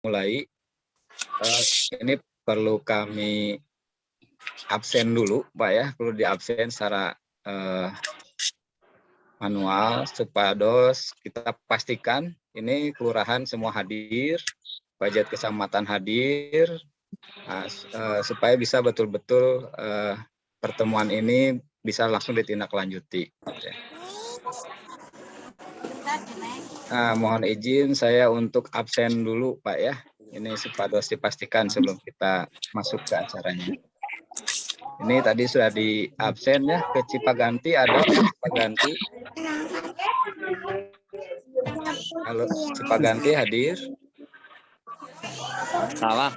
mulai. Ini perlu kami absen dulu, Pak ya, perlu diabsen secara manual supados kita pastikan ini kelurahan semua hadir, budget kecamatan hadir, supaya bisa betul-betul pertemuan ini bisa langsung ditindaklanjuti. Mohon izin saya untuk absen dulu, Pak ya. Ini supados dipastikan sebelum kita masuk ke acaranya. Ini tadi sudah di absen ya, ke Cipaganti ada Cipaganti. Halo, Cipaganti hadir. Salah.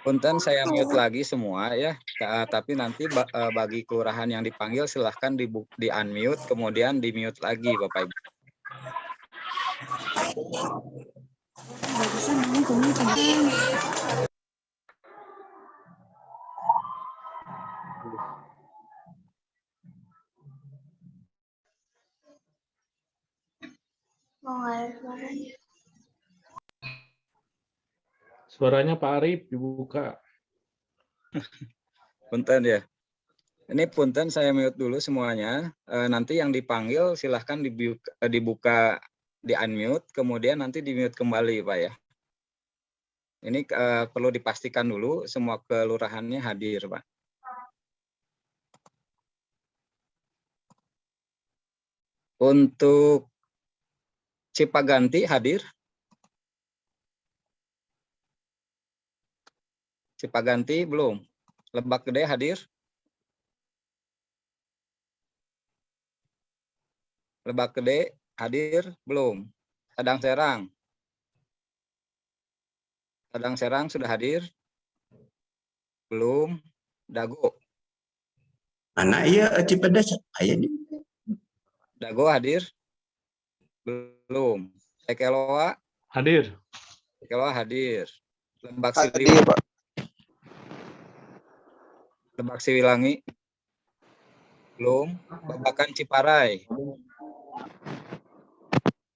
Punten saya mute lagi semua ya, tapi nanti bagi kelurahan yang dipanggil silahkan di unmute kemudian di mute lagi Bapak Ibu. Suaranya Pak Arif dibuka. Punten ya. Ini punten saya mute dulu semuanya. Nanti yang dipanggil silahkan dibuka di unmute, kemudian nanti di mute kembali Pak ya. Ini perlu dipastikan dulu semua kelurahannya hadir Pak. Untuk Cipaganti hadir. Cipaganti belum. Lebak Gede hadir. Lebak Gede hadir belum. Padang Serang. Padang Serang sudah hadir. Belum. Dago. Anak iya Cipedes aya di. Dago hadir. Belum. Tekeloa Hadir. Tekeloa hadir. Lebak Hadir, Siliwangi. Pak. Lebak Siliwangi. Belum. Babakan Ciparai.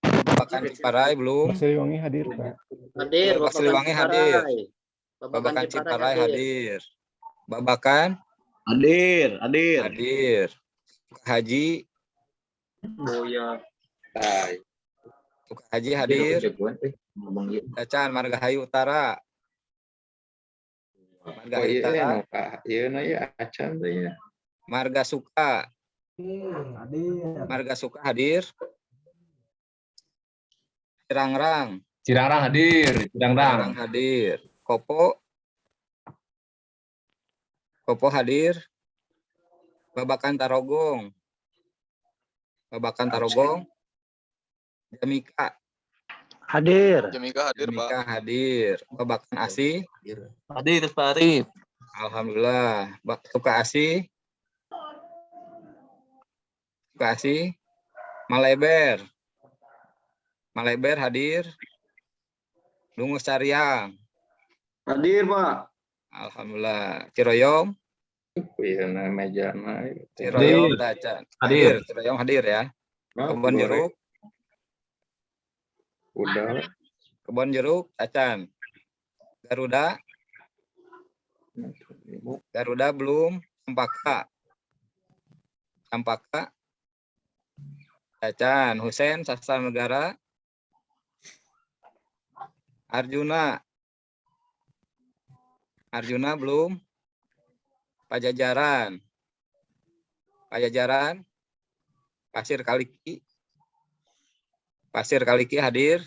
Babakan Ciparai belum. Siliwangi hadir, Pak. Hadir. Lebak Siliwangi hadir. Babakan Ciparai hadir. Babakan Hadir. hadir. Haji Haji hadir. Cacan Margahayu Utara. Margahayu Utara. Marga Suka. Marga Suka hadir. Cirangrang hadir. Cirangrang hadir. Kopo hadir. Babakan Tarogong. Jamika Hadir. Jamika hadir. Babakan Asi Hadir, Pak Arif. alhamdulillah. Suka Asi Maleber hadir. Dungus Cariang Hadir, Pak. alhamdulillah. Ciroyom Tacan hadir. Ciroyom hadir ya. Kebon Jeruk Tacan. Garuda belum. Sampaka Tacan. Husein Sastra Negara. Arjuna belum. Pajajaran Pasir Kaliki hadir.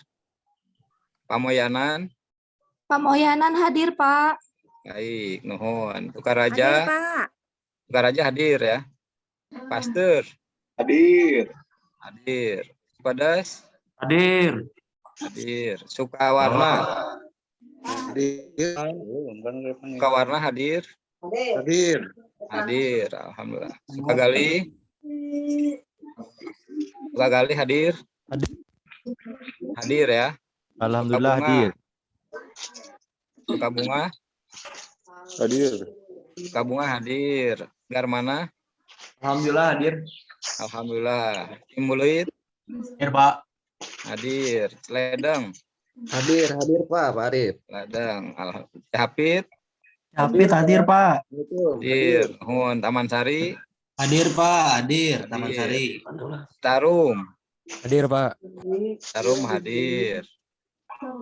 Pamoyanan hadir, Pak. baik nuhun. Tukaraja hadir ya. Pasteur Hadir. Pedas Hadir. Sukawarna hadir. Alhamdulillah. Sukagali hadir ya. Alhamdulillah hadir. Sukabunga hadir. Garmana Alhamdulillah hadir. alhamdulillah. Timbuluit Hadir, Pak. Hadir. Ledeng. Hadir Pak Arif. Ledeng. Hafid. Hafid hadir, Pak. Hadir. Nuhun. Taman Sari. Hadir, Pak. Hadir. Taman Hadir. Sari. Tarum. Hadir, Pak. Tarum hadir.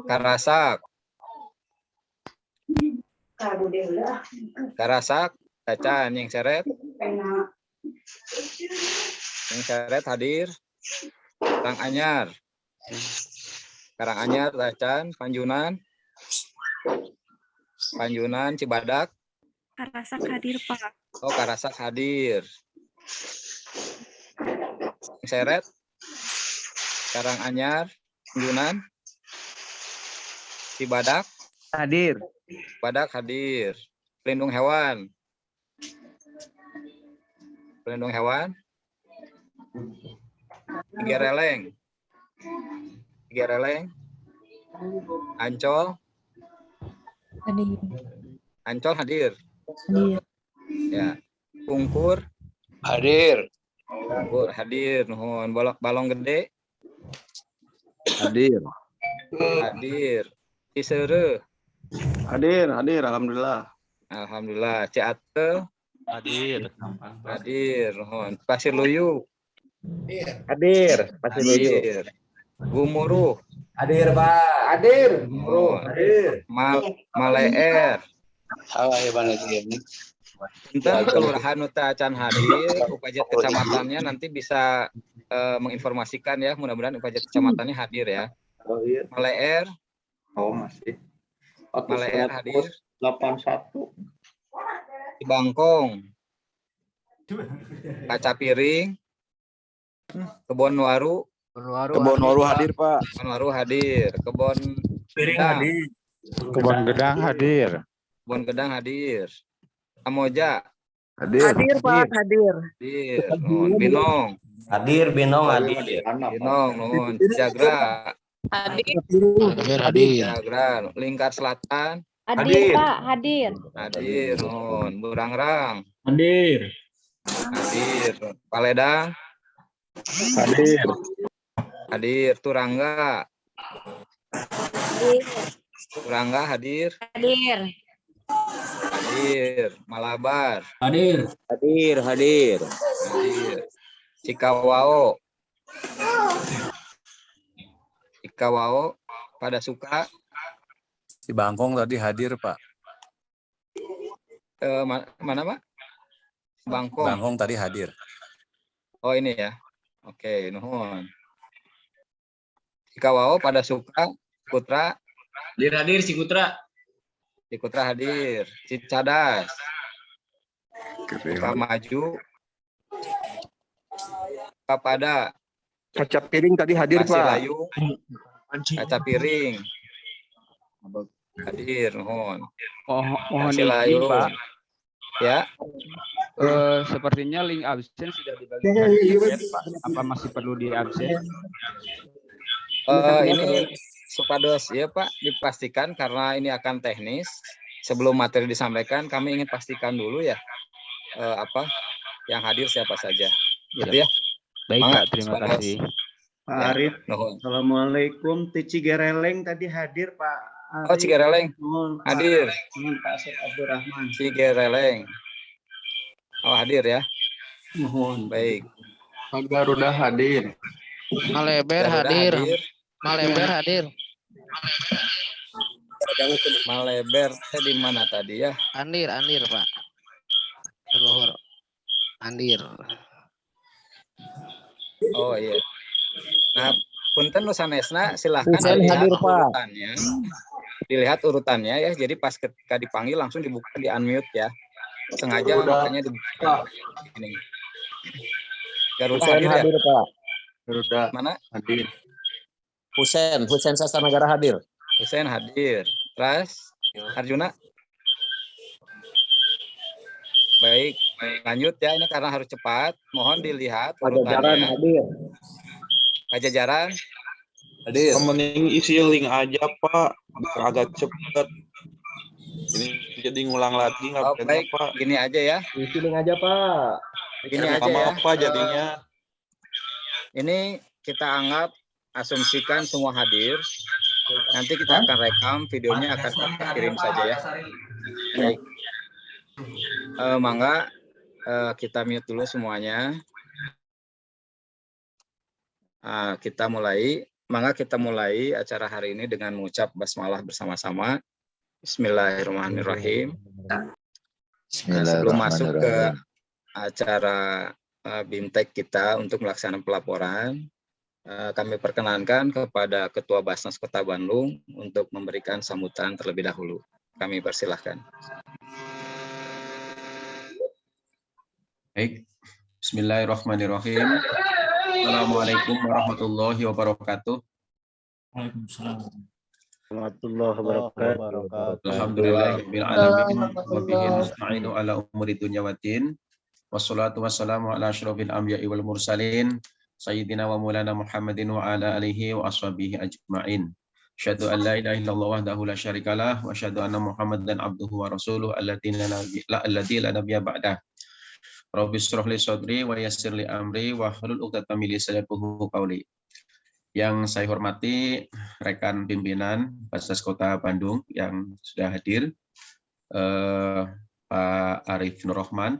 Karasak. Karasak. Cacan yang seret. Yang seret hadir. Karanganyar. Karanganyar, Tacan, Panjunan. Panjunan, Cibadak. Karasak hadir, Pak. Oh, Karasak hadir. Yang seret. Karanganyar, Panjunan. Cibadak. Hadir. Cibadak hadir. Pelindung hewan. Pelindung hewan. Tigereleng. Tigereleng. Ancol. Hadir. Ancol hadir. Hadir. Ya. Pungkur. Hadir. Pungkur hadir. Nuhun. Balong gede. Hadir. Hadir. Ciseureuh. Hadir. Alhamdulillah. Alhamdulillah. Ciateul. Hadir. Hadir. Nuhun. Pasir Luyu. Hadir. Hadir. Gumuruh. Hadir, Pak. Hadir. Nuhun. Hadir. Maleer. Hawai banget ini. Punten Kelurahan Tacan hadir, Upajet kecamatannya nanti bisa menginformasikan ya, mudah-mudahan Upajet kecamatannya hadir ya. Maleer, Oh, masih. Maleer hadir. 81. Bangkong, Kaca Piring, Kebon Waru, Kebon Waru hadir, Pak. Kebon Waru hadir, Kebon Gedang, Kebon Gedang hadir. Kebon Gedang hadir. Amoja Hadir, Pak. hadir. Nuhun. Binong, Hadir, Binong hadir. Binong, nuhun. Jagra, Hadir. Jagra, Lingkar Selatan, Hadir, Pak. Hadir. hadir. Nuhun. Burangrang, Hadir. hadir. Paledang, Hadir. hadir. Turangga, Turangga hadir. Hadir. Hadir. Malabar, Hadir. hadir. Cikawao, Cikawao, pada suka. Si Bangkong tadi hadir, Pak. Mana Pak? Bangkong. Bangkong tadi hadir. Oh ini ya. Oke, nuhun. Cikawao, pada suka. Putra, Hadir, Cikutra. Cikutra hadir. Cicadas, Maju, Kapada, Kaca piring tadi hadir, Pak. Pasirayu, Kaca Piring hadir. Nuhun. Mohon izin, Pasirayu. Pak. Ya. Sepertinya link absen sudah dibagikan di chat, Pak. Apa masih perlu di absen? Ini supados ya Pak, dipastikan karena ini akan teknis. Sebelum materi disampaikan, kami ingin pastikan dulu ya apa yang hadir siapa saja, gitu ya. Baik, Semangat, Pak. Terima semangat. kasih. Pak Ya, Arif. nuhun. Assalamualaikum. Cigereleng tadi hadir, Pak Arif. Oh, Cigereleng Nuhun, Pak. hadir. Nuhun, Pak Asep Abdurrahman. Cigereleng. Oh, hadir ya. Nuhun. Baik. Pak Garuda hadir. Maleber Garuda hadir. hadir. Maleber hadir. Maleber di mana tadi ya? Andir, Pak. Leluhur. Andir. Oh iya. Nah, punten nu sanesna silahkan Husein dilihat hadir, Pak. urutannya. Dilihat urutannya ya. Jadi pas ketika dipanggil langsung dibuka di unmute ya. Sengaja makanya dibuka. Ini. Garuda Husein hadir ya? hadir, Pak. Garuda Mana? hadir. Husein Sastra Negara hadir. Husein hadir. Ras, Arjuna. Baik, lanjut ya. Ini karena harus cepat. Mohon dilihat urutannya. hadir. Pajajaran Hadir. Mending isi link aja Pak, biar agak cepet. Ini jadi ngulang lagi nggak Oh, enak baik, Pak. gini aja ya. Isi link aja, Pak. Gini aja ya. Lama apa jadinya? Ini kita anggap asumsikan semua hadir. Nanti kita akan rekam, videonya akan kita kirim saja ya. Baik. Mangga kita mute dulu semuanya. Kita mulai. Mangga kita mulai acara hari ini dengan mengucap basmalah bersama-sama. Bismillahirrahmanirrahim. Sebelum masuk ke acara BIMTEK kita untuk melaksanakan pelaporan, kami perkenankan kepada Ketua Basnas Kota Bandung untuk memberikan sambutan terlebih dahulu. Kami persilahkan. Baik. Bismillahirrahmanirrahim. Assalamualaikum warahmatullahi wabarakatuh. Warahmatullahi wabarakatuh. Alhamdulillahirabbil alamin wa bihi nasta'inu ala umuri dunya waddin. Wassalatu wassalamu ala asyrofil anbiya'i wal mursalin sayyidina wa maulana Muhammadin wa ala alihi wa ashabihi ajma'in. Asyhadu an la ilaha illallah wahdahu la syarikalah wa asyhadu anna Muhammadan abduhu wa rasuluhu alladzi la nabiyya ba'dah. Rabbi shrah li sadri wa yassir li amri wa hlul 'uqdatam min lisani yafqahu qawli. Yang saya hormati rekan pimpinan Basnas Kota Bandung yang sudah hadir, Pak Arif Nur Rahman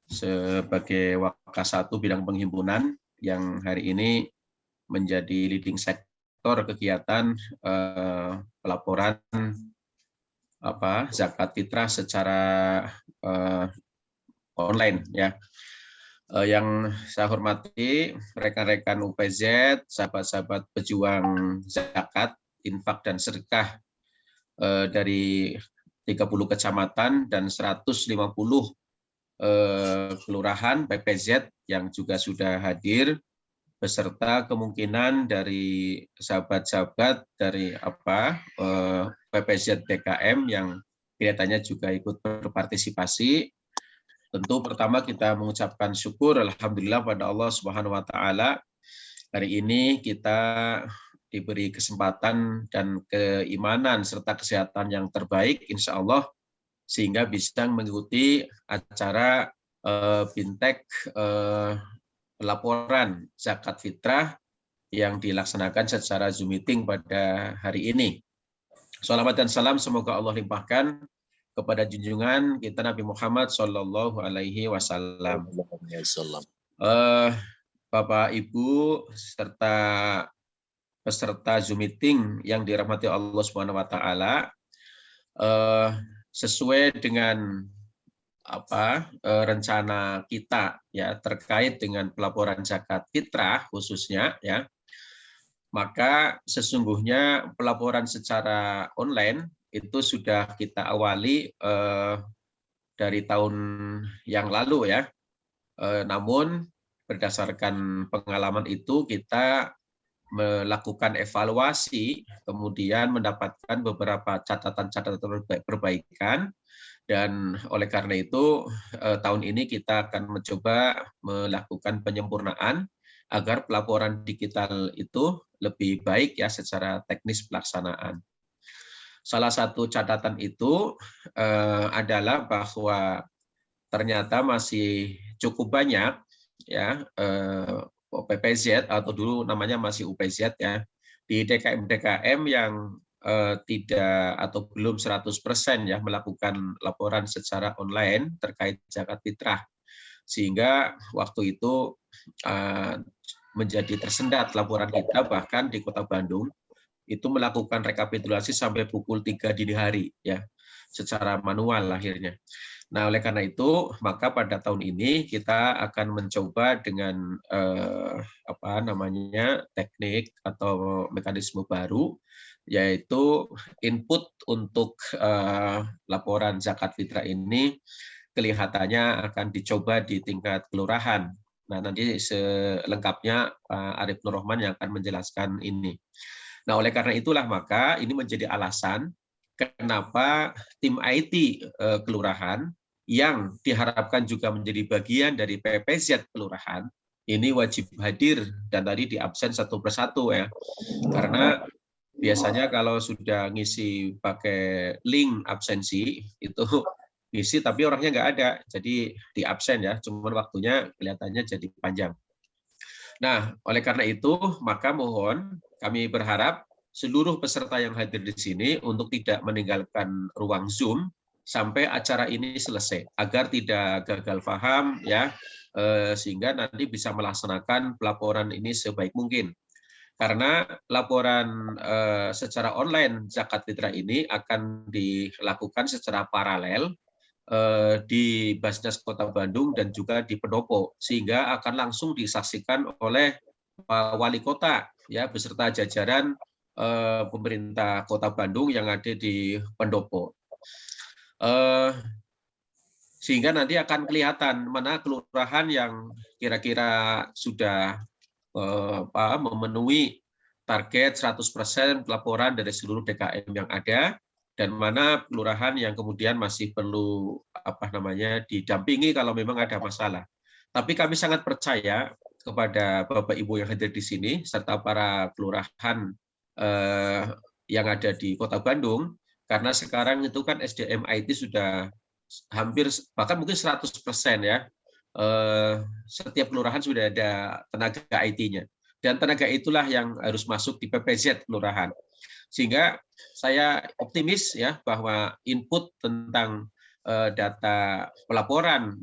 sebagai Wakasatu bidang penghimpunan yang hari ini menjadi leading sektor kegiatan pelaporan zakat fitrah secara online ya. Yang saya hormati rekan-rekan UPZ, sahabat-sahabat pejuang zakat, infak dan sedekah dari 30 kecamatan dan 150 kelurahan PPZ yang juga sudah hadir, beserta kemungkinan dari sahabat-sahabat dari PPZ DKM yang kelihatannya juga ikut berpartisipasi. Tentu pertama kita mengucapkan syukur alhamdulillah pada Allah Subhanahu wa taala. Hari ini kita diberi kesempatan dan keimanan serta kesehatan yang terbaik insya Allah sehingga bisa mengikuti acara BIMTEK pelaporan zakat fitrah yang dilaksanakan secara Zoom meeting pada hari ini. Salawat dan salam semoga Allah limpahkan kepada junjungan kita Nabi Muhammad Sallallahu Alaihi Wasallam. Bapak Ibu serta peserta Zoom meeting yang dirahmati Allah Subhanahu Wa Taala, sesuai dengan rencana kita ya terkait dengan pelaporan zakat fitrah khususnya ya, maka sesungguhnya pelaporan secara online itu sudah kita awali dari tahun yang lalu ya. Namun berdasarkan pengalaman itu kita melakukan evaluasi, kemudian mendapatkan beberapa catatan-catatan perbaikan, dan oleh karena itu tahun ini kita akan mencoba melakukan penyempurnaan agar pelaporan digital itu lebih baik ya secara teknis pelaksanaan. Salah satu catatan itu adalah bahwa ternyata masih cukup banyak ya PPZ atau dulu namanya masih UPZ ya di DKM-DKM yang tidak atau belum 100% ya melakukan laporan secara online terkait zakat fitrah, sehingga waktu itu menjadi tersendat laporan kita. Bahkan di Kota Bandung itu melakukan rekapitulasi sampai pukul 3 dini hari ya secara manual akhirnya. Nah, oleh karena itu maka pada tahun ini kita akan mencoba dengan teknik atau mekanisme baru, yaitu input untuk laporan zakat fitrah ini kelihatannya akan dicoba di tingkat kelurahan. Nah, nanti selengkapnya Pak Arif Nur Rahman yang akan menjelaskan ini. Nah, oleh karena itulah maka ini menjadi alasan kenapa tim IT kelurahan yang diharapkan juga menjadi bagian dari PPZ kelurahan ini wajib hadir dan tadi di absen satu persatu ya. Karena biasanya kalau sudah ngisi pakai link absensi itu ngisi tapi orangnya nggak ada, jadi di absen ya, cuman waktunya kelihatannya jadi panjang. Nah, oleh karena itu, maka mohon kami berharap seluruh peserta yang hadir di sini untuk tidak meninggalkan ruang Zoom sampai acara ini selesai, agar tidak gagal paham, ya, sehingga nanti bisa melaksanakan pelaporan ini sebaik mungkin. Karena laporan secara online zakat fitrah ini akan dilakukan secara paralel di Basnas Kota Bandung dan juga di Pendopo, sehingga akan langsung disaksikan oleh wali kota, ya, beserta jajaran pemerintah Kota Bandung yang ada di Pendopo. Sehingga nanti akan kelihatan mana kelurahan yang kira-kira sudah memenuhi target 100% pelaporan dari seluruh DKM yang ada, dan mana kelurahan yang kemudian masih perlu didampingi kalau memang ada masalah. Tapi kami sangat percaya kepada Bapak Ibu yang hadir di sini serta para kelurahan yang ada di Kota Bandung, karena sekarang itu kan SDM IT sudah hampir bahkan mungkin 100% ya. Setiap kelurahan sudah ada tenaga IT-nya, dan tenaga itulah yang harus masuk di PPZ kelurahan. Sehingga saya optimis ya bahwa input tentang data pelaporan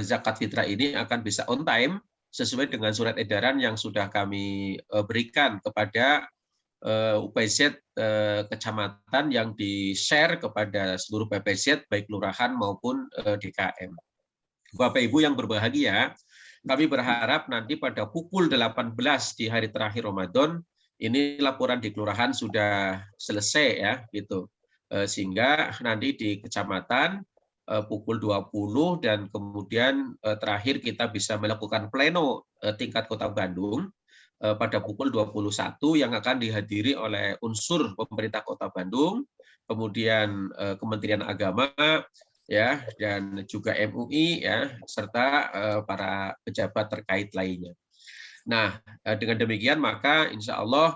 zakat fitrah ini akan bisa on time sesuai dengan surat edaran yang sudah kami berikan kepada UPZ kecamatan yang di-share kepada seluruh PPZ baik kelurahan maupun DKM. Bapak Ibu yang berbahagia, kami berharap nanti pada pukul 18 di hari terakhir Ramadan ini laporan di kelurahan sudah selesai ya gitu. Sehingga nanti di kecamatan pukul 20 dan kemudian terakhir kita bisa melakukan pleno tingkat Kota Bandung pada pukul 21 yang akan dihadiri oleh unsur pemerintah Kota Bandung, kemudian Kementerian Agama, ya, dan juga MUI, ya, serta para pejabat terkait lainnya. Nah, dengan demikian maka insya Allah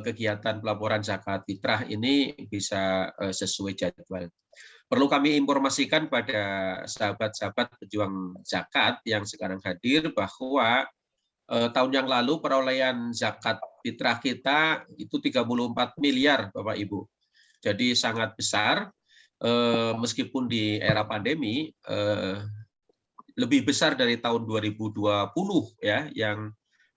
kegiatan pelaporan zakat fitrah ini bisa sesuai jadwal. Perlu kami informasikan pada sahabat-sahabat pejuang zakat yang sekarang hadir bahwa tahun yang lalu perolehan zakat fitrah kita itu 34 miliar Bapak Ibu. Jadi sangat besar. Meskipun di era pandemi lebih besar dari tahun 2020 ya yang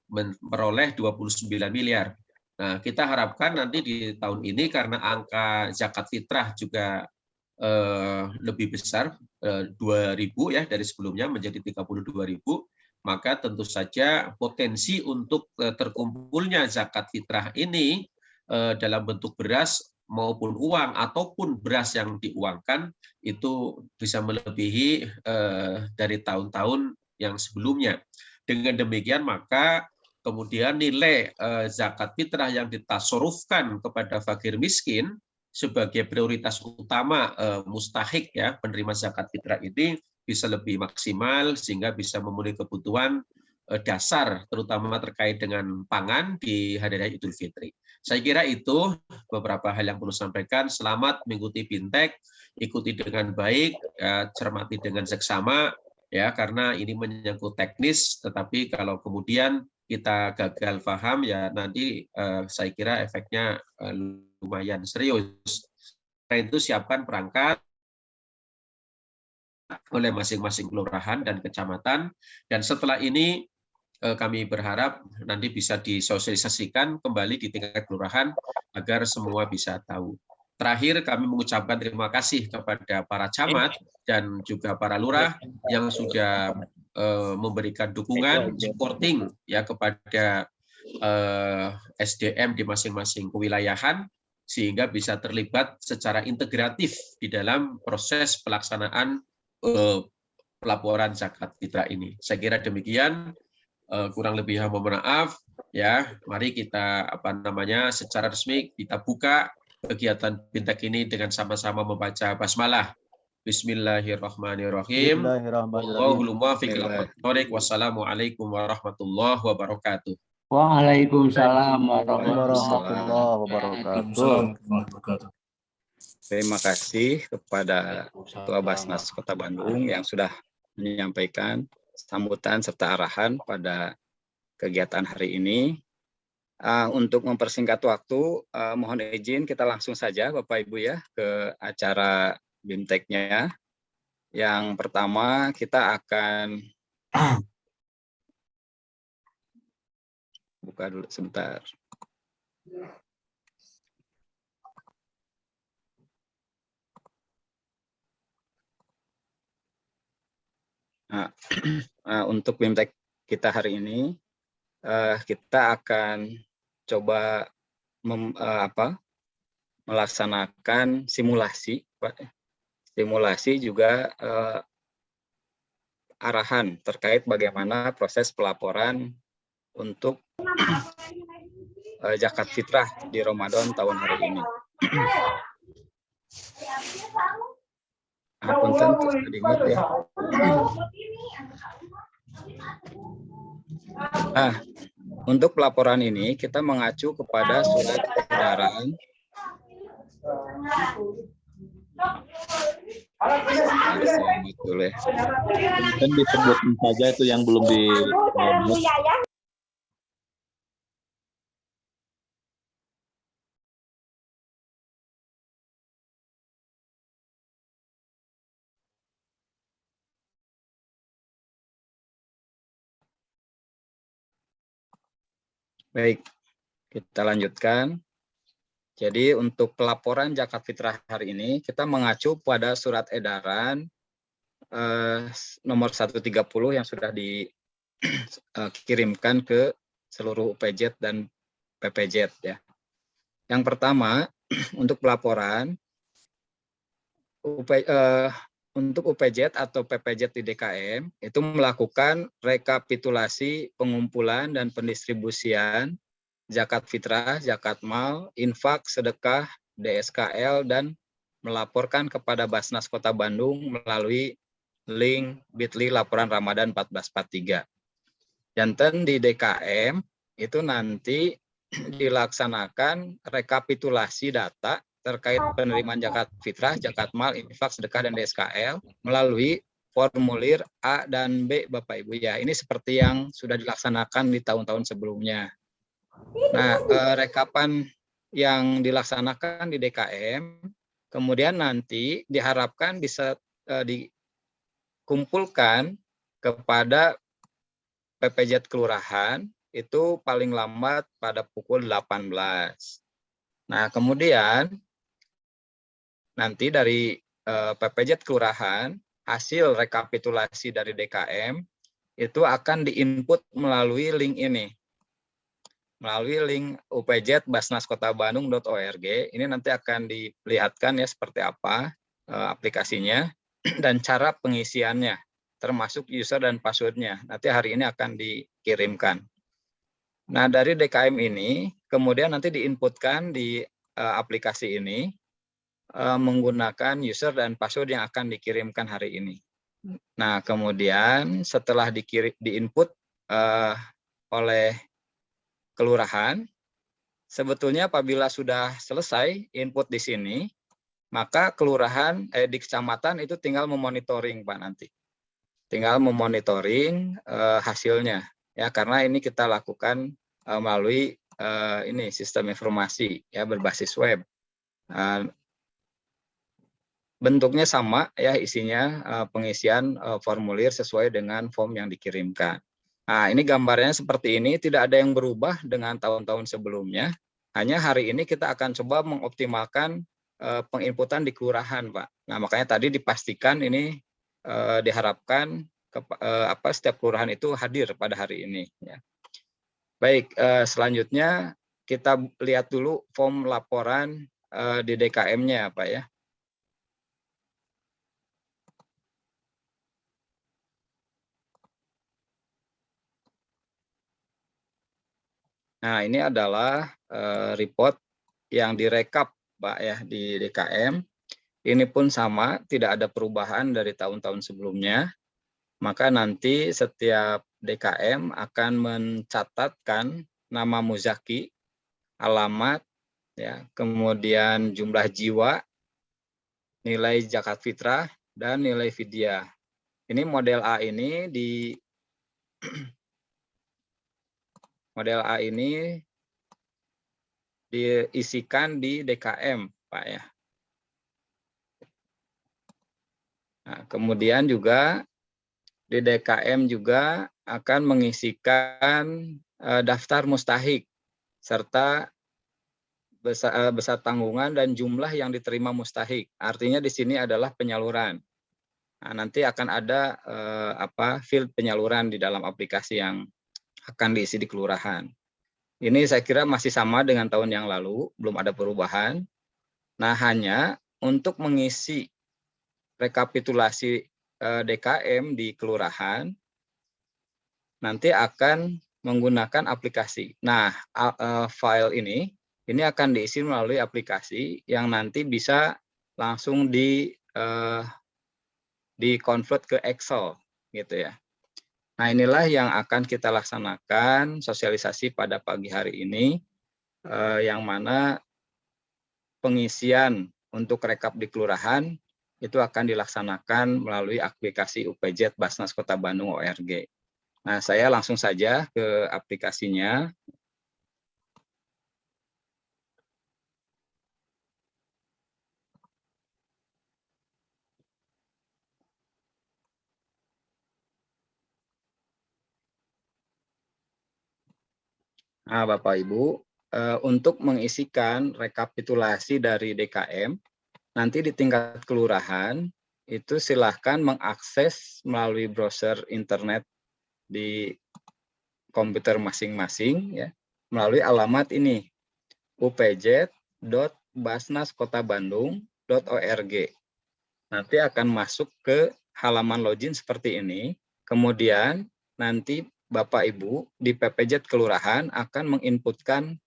memperoleh 29 miliar. Nah, kita harapkan nanti di tahun ini karena angka zakat fitrah juga lebih besar 2.000 ya dari sebelumnya menjadi 32.000, maka tentu saja potensi untuk terkumpulnya zakat fitrah ini dalam bentuk beras maupun uang ataupun beras yang diuangkan itu bisa melebihi dari tahun-tahun yang sebelumnya. Dengan demikian maka kemudian nilai zakat fitrah yang ditasorufkan kepada fakir miskin sebagai prioritas utama mustahik ya penerima zakat fitrah ini bisa lebih maksimal sehingga bisa memenuhi kebutuhan dasar terutama terkait dengan pangan di hari raya Idul Fitri. Saya kira itu beberapa hal yang perlu sampaikan. Selamat mengikuti Bintek, ikuti dengan baik, ya, cermati dengan seksama ya karena ini menyangkut teknis, tetapi kalau kemudian kita gagal paham ya nanti saya kira efeknya lumayan serius. Karena itu siapkan perangkat oleh masing-masing kelurahan dan kecamatan, dan setelah ini kami berharap nanti bisa disosialisasikan kembali di tingkat kelurahan agar semua bisa tahu. Terakhir kami mengucapkan terima kasih kepada para camat dan juga para lurah yang sudah memberikan dukungan, supporting ya kepada SDM di masing-masing kewilayahan sehingga bisa terlibat secara integratif di dalam proses pelaksanaan pelaporan zakat fitrah ini. Saya kira demikian. Kurang lebih mohon maaf ya. Mari kita secara resmi kita buka kegiatan Bintek ini dengan sama-sama membaca basmalah. Bismillahirrahmanirrahim. Allahul muwaffiq ila thoriq. Wassalamualaikum warahmatullahi wabarakatuh. Waalaikumsalam warahmatullahi wabarakatuh. Terima kasih kepada Ketua Basnas Kota Bandung yang sudah menyampaikan sambutan serta arahan pada kegiatan hari ini. Untuk mempersingkat waktu, mohon izin kita langsung saja Bapak Ibu ya ke acara BIMTEK-nya. Yang pertama kita akan buka dulu sebentar. Untuk BIMTEK kita hari ini, kita akan coba melaksanakan simulasi, Pak. Simulasi juga arahan terkait bagaimana proses pelaporan untuk zakat fitrah di Ramadan tahun hari ini. Punten sedikit ya. Untuk pelaporan ini kita mengacu kepada surat edaran Kan disebutin saja itu yang belum di Baik, kita lanjutkan. Jadi untuk pelaporan zakat fitrah hari ini kita mengacu pada surat edaran nomor 130 yang sudah dikirimkan ke seluruh UPZ dan PPZ ya. Yang pertama untuk pelaporan untuk UPZ atau PPZ di DKM itu melakukan rekapitulasi pengumpulan dan pendistribusian zakat fitrah, zakat mal, infak, sedekah, DSKL, dan melaporkan kepada Basnas Kota Bandung melalui link bit.ly laporan Ramadan 1443. Janten di DKM itu nanti dilaksanakan rekapitulasi data terkait penerimaan zakat fitrah, zakat mal, infak, sedekah, dan DSKL melalui formulir A dan B, Bapak Ibu ya. Ini seperti yang sudah dilaksanakan di tahun-tahun sebelumnya. Nah, rekapan yang dilaksanakan di DKM, kemudian nanti diharapkan bisa dikumpulkan kepada PPZ kelurahan itu paling lambat pada pukul 18. Nah, kemudian nanti dari PPZ kelurahan, hasil rekapitulasi dari DKM itu akan diinput melalui link ini. Melalui link upj.basnaskota-bandung.org. Ini nanti akan diperlihatkan ya seperti apa aplikasinya dan cara pengisiannya, termasuk user dan passwordnya. Nanti hari ini akan dikirimkan. Nah, dari DKM ini kemudian nanti diinputkan di aplikasi ini menggunakan user dan password yang akan dikirimkan hari ini. Nah, kemudian setelah diinput oleh kelurahan, sebetulnya apabila sudah selesai input di sini, maka kelurahan di kecamatan itu tinggal memonitoring, Pak, nanti. Tinggal memonitoring hasilnya ya, karena ini kita lakukan melalui ini sistem informasi ya berbasis web. Bentuknya sama ya, isinya pengisian formulir sesuai dengan form yang dikirimkan. Nah, ini gambarnya seperti ini, tidak ada yang berubah dengan tahun-tahun sebelumnya. Hanya hari ini kita akan coba mengoptimalkan penginputan di kelurahan, Pak. Nah, makanya tadi dipastikan ini diharapkan setiap kelurahan itu hadir pada hari ini. Ya. Baik, selanjutnya kita lihat dulu form laporan di DKM-nya, Pak ya. Nah, ini adalah report yang direkap, Pak ya, di DKM. Ini pun sama, tidak ada perubahan dari tahun-tahun sebelumnya. Maka nanti setiap DKM akan mencatatkan nama muzaki, alamat, ya, kemudian jumlah jiwa, nilai zakat fitrah, dan nilai fidyah. Ini model A ini Model A ini diisikan di DKM, Pak ya. Nah, kemudian juga di DKM juga akan mengisikan daftar mustahik serta besar tanggungan dan jumlah yang diterima mustahik. Artinya di sini adalah penyaluran. Nah, nanti akan ada field penyaluran di dalam aplikasi yang akan diisi di kelurahan. Ini saya kira masih sama dengan tahun yang lalu, belum ada perubahan. Nah, hanya untuk mengisi rekapitulasi DKM di kelurahan, nanti akan menggunakan aplikasi. Nah, file ini akan diisi melalui aplikasi yang nanti bisa langsung di-convert ke Excel, gitu ya. Nah, inilah yang akan kita laksanakan sosialisasi pada pagi hari ini, yang mana pengisian untuk rekap di kelurahan itu akan dilaksanakan melalui aplikasi UPJ Basnas Kota Bandung ORG. Nah, saya langsung saja ke aplikasinya. Nah, Bapak Ibu, untuk mengisikan rekapitulasi dari DKM, nanti di tingkat kelurahan, itu silahkan mengakses melalui browser internet di komputer masing-masing, ya, melalui alamat ini, upj.basnaskotabandung.org. Nanti akan masuk ke halaman login seperti ini, kemudian nanti Bapak Ibu di PPJ kelurahan akan menginputkan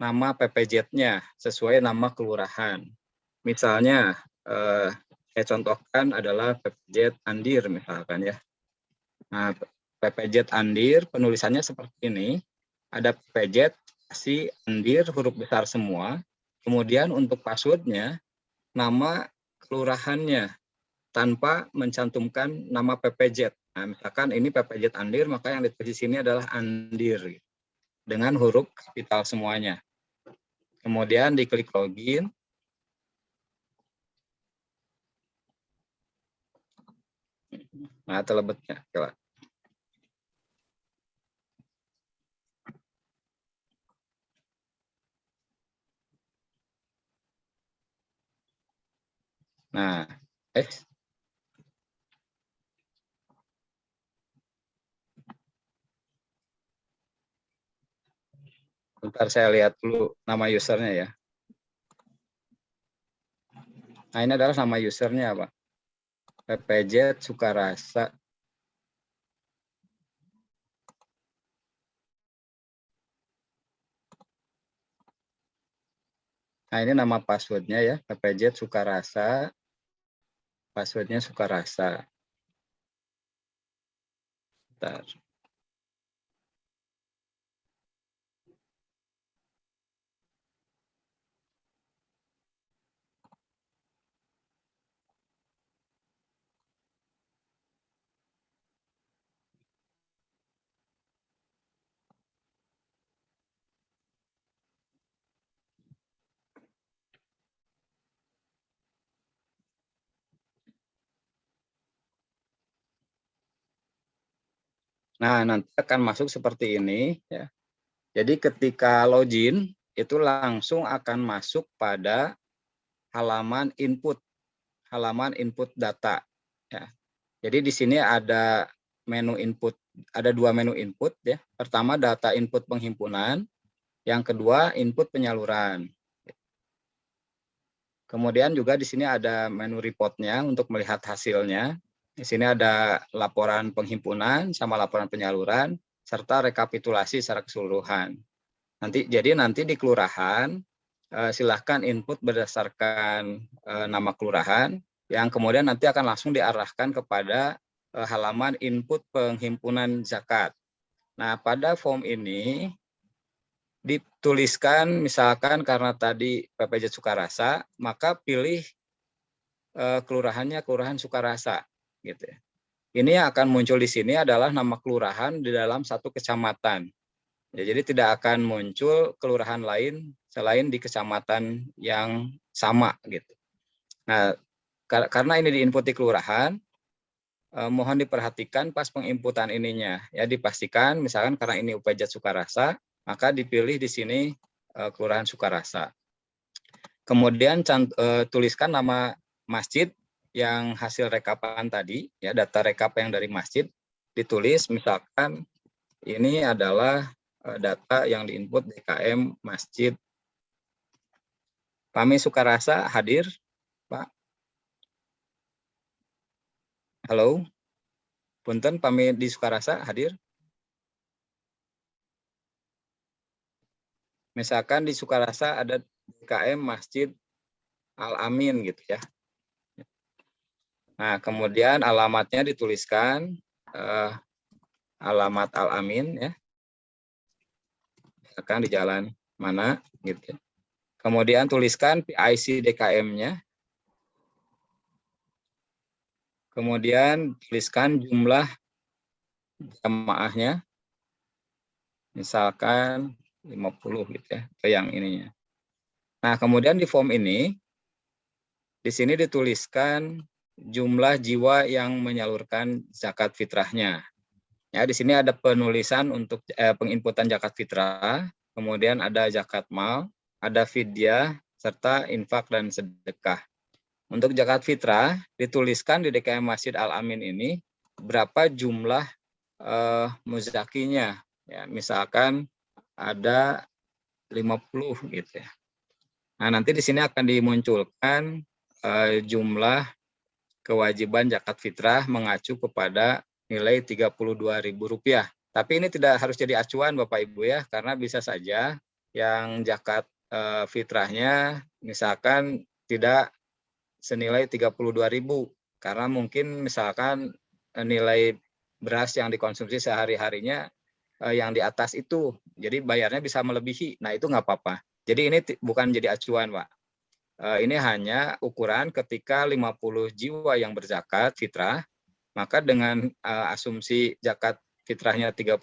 nama PPJ-nya sesuai nama kelurahan. Misalnya, saya contohkan adalah PPJ Andir misalkan ya. Nah, PPJ Andir penulisannya seperti ini. Ada PPJ si Andir huruf besar semua. Kemudian untuk passwordnya nama kelurahannya tanpa mencantumkan nama PPJ. Nah, misalkan ini PPJ Andir, maka yang ditulis di sini adalah Andir dengan huruf kapital semuanya. Kemudian diklik login. Nah, telebetnya. Coba. Nah, bentar saya lihat dulu nama usernya ya. Nah, ini adalah nama usernya, Pak. PPJ Sukarasa. Nah, ini nama passwordnya ya, PPJ Sukarasa. Passwordnya Sukarasa. Bentar. Nah, nanti akan masuk seperti ini ya. Jadi ketika login itu langsung akan masuk pada halaman input data ya. Jadi di sini ada menu input, ada dua menu input ya. Pertama data input penghimpunan, yang kedua input penyaluran. Kemudian juga di sini ada menu reportnya untuk melihat hasilnya. Di sini ada laporan penghimpunan sama laporan penyaluran serta rekapitulasi secara keseluruhan. Jadi nanti di kelurahan silahkan input berdasarkan nama kelurahan yang kemudian nanti akan langsung diarahkan kepada halaman input penghimpunan zakat. Nah, pada form ini dituliskan misalkan karena tadi PPJ Sukarasa, maka pilih kelurahannya Kelurahan Sukarasa. Gitu ya. Ini yang akan muncul di sini adalah nama kelurahan di dalam satu kecamatan. Ya, jadi tidak akan muncul kelurahan lain selain di kecamatan yang sama gitu. Nah, karena ini diinputi kelurahan, mohon diperhatikan pas penginputan ininya. Ya, dipastikan misalkan karena ini Upajat Sukarasa, maka dipilih di sini Kelurahan Sukarasa. Kemudian tuliskan nama masjid yang hasil rekapan tadi, ya data rekap yang dari masjid ditulis, misalkan ini adalah data yang diinput DKM Masjid. Pami Sukarasa hadir, Pak? Halo? Punten, Pami di Sukarasa hadir? Misalkan di Sukarasa ada DKM Masjid Al-Amin gitu ya. Nah, kemudian alamatnya dituliskan alamat Al-Amin ya. Misalkan di jalan mana gitu. Kemudian tuliskan PIC DKM-nya. Kemudian tuliskan jumlah jamaahnya. Misalkan 50 gitu ya, ke yang ininya. Nah, kemudian di form ini di sini dituliskan jumlah jiwa yang menyalurkan zakat fitrahnya. Ya, di sini ada penulisan untuk penginputan zakat fitrah, kemudian ada zakat mal, ada fidyah, serta infak dan sedekah. Untuk zakat fitrah dituliskan di DKM Masjid Al-Amin ini berapa jumlah muzakinya. Ya, misalkan ada 50 gitu ya. Nah, nanti di sini akan dimunculkan jumlah kewajiban zakat fitrah mengacu kepada nilai Rp32.000. Tapi ini tidak harus jadi acuan Bapak Ibu ya, karena bisa saja yang zakat fitrahnya misalkan tidak senilai 32.000 karena mungkin misalkan nilai beras yang dikonsumsi sehari-harinya yang di atas itu, jadi bayarnya bisa melebihi. Nah, itu nggak apa-apa. Jadi ini bukan jadi acuan, Pak. Ini hanya ukuran ketika 50 jiwa yang berzakat fitrah, maka dengan asumsi zakat fitrahnya 32.000,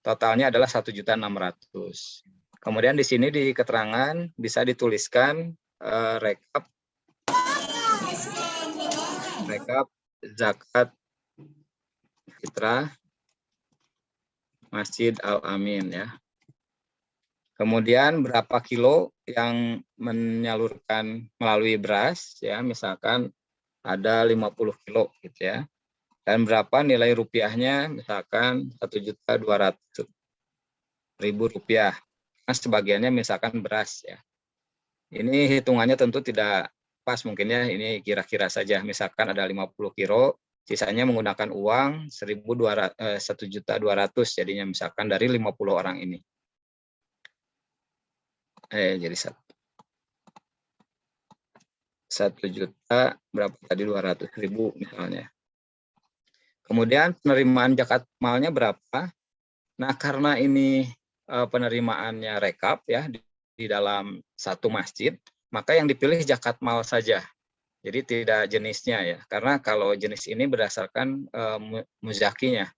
totalnya adalah 1.600.000. Kemudian di sini di keterangan bisa dituliskan rekap zakat fitrah Masjid Al-Amin ya. Kemudian berapa kilo yang menyalurkan melalui beras ya, misalkan ada 50 kilo gitu ya. Dan berapa nilai rupiahnya, misalkan Rp1.200.000. Nah, sebagiannya misalkan beras ya. Ini hitungannya tentu tidak pas mungkin ya, ini kira-kira saja. Misalkan ada 50 kilo, sisanya menggunakan uang 1.200.000 jadinya misalkan dari 50 orang ini. Jadi 1 juta berapa tadi 200.000 misalnya. Kemudian penerimaan zakat malnya berapa? Nah, karena ini penerimaannya rekap ya di dalam satu masjid, maka yang dipilih zakat mal saja. Jadi tidak jenisnya ya. Karena kalau jenis ini berdasarkan muzakinya.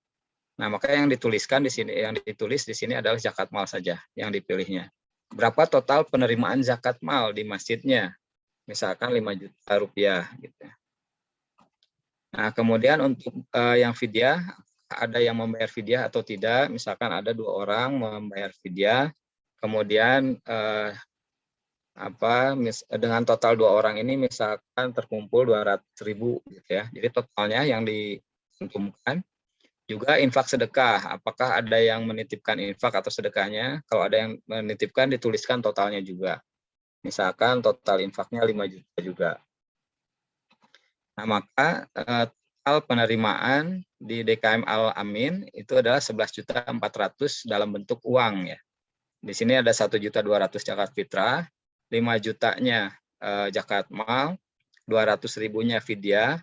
Nah, maka yang dituliskan di sini, yang ditulis di sini adalah zakat mal saja yang dipilihnya. Berapa total penerimaan zakat mal di masjidnya? Misalkan Rp5 juta gitu. Nah, kemudian untuk yang fidyah, ada yang membayar fidyah atau tidak? Misalkan ada 2 orang membayar fidyah, kemudian dengan total 2 orang ini misalkan terkumpul 200.000 gitu ya. Jadi totalnya yang dicantumkan. Juga infak sedekah, apakah ada yang menitipkan infak atau sedekahnya? Kalau ada yang menitipkan, dituliskan totalnya juga. Misalkan total infaknya 5 juta juga. Nah, maka total penerimaan di DKM Al-Amin itu adalah 11.400.000 dalam bentuk uang ya. Di sini ada 1.200.000 zakat fitrah, 5 jutanya zakat mal, 200.000-nya fidyah,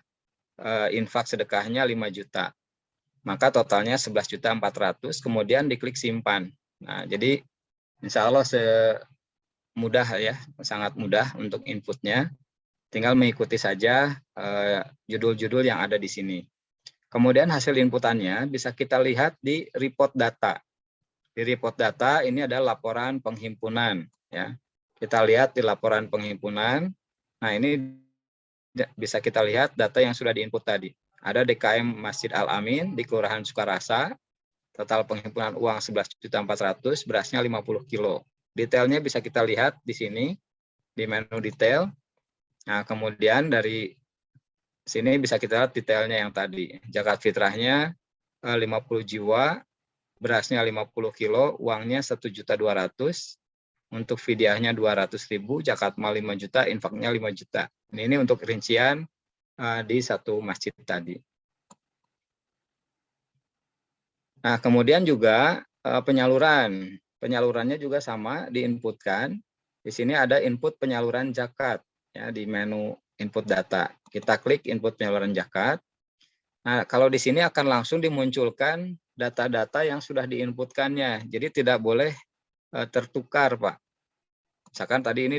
infak sedekahnya 5 juta. Maka totalnya 11.400.000, kemudian diklik simpan. Nah, jadi insya Allah semudah ya, sangat mudah untuk inputnya. Tinggal mengikuti saja judul-judul yang ada di sini. Kemudian hasil inputannya bisa kita lihat di report data. Di report data ini ada laporan penghimpunan ya. Kita lihat di laporan penghimpunan. Nah, ini bisa kita lihat data yang sudah diinput tadi. Ada DKM Masjid Al-Amin di Kelurahan Sukarasa, total penghimpunan uang 11.400.000, berasnya 50 kilo. Detailnya bisa kita lihat di sini, di menu detail. Nah, kemudian dari sini bisa kita lihat detailnya yang tadi. Zakat fitrahnya 50 jiwa, berasnya 50 kilo, uangnya 1.200.000, untuk fidyahnya 200.000, zakat mal 5 juta, infaknya 5 juta. Ini untuk rincian di satu masjid tadi. Nah, kemudian juga penyaluran. Penyalurannya juga sama, diinputkan. Di sini ada input penyaluran zakat ya, di menu input data. Kita klik input penyaluran zakat. Nah, kalau di sini akan langsung dimunculkan data-data yang sudah diinputkannya. Jadi tidak boleh tertukar, Pak. Misalkan tadi ini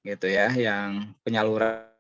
gitu ya, yang penyaluran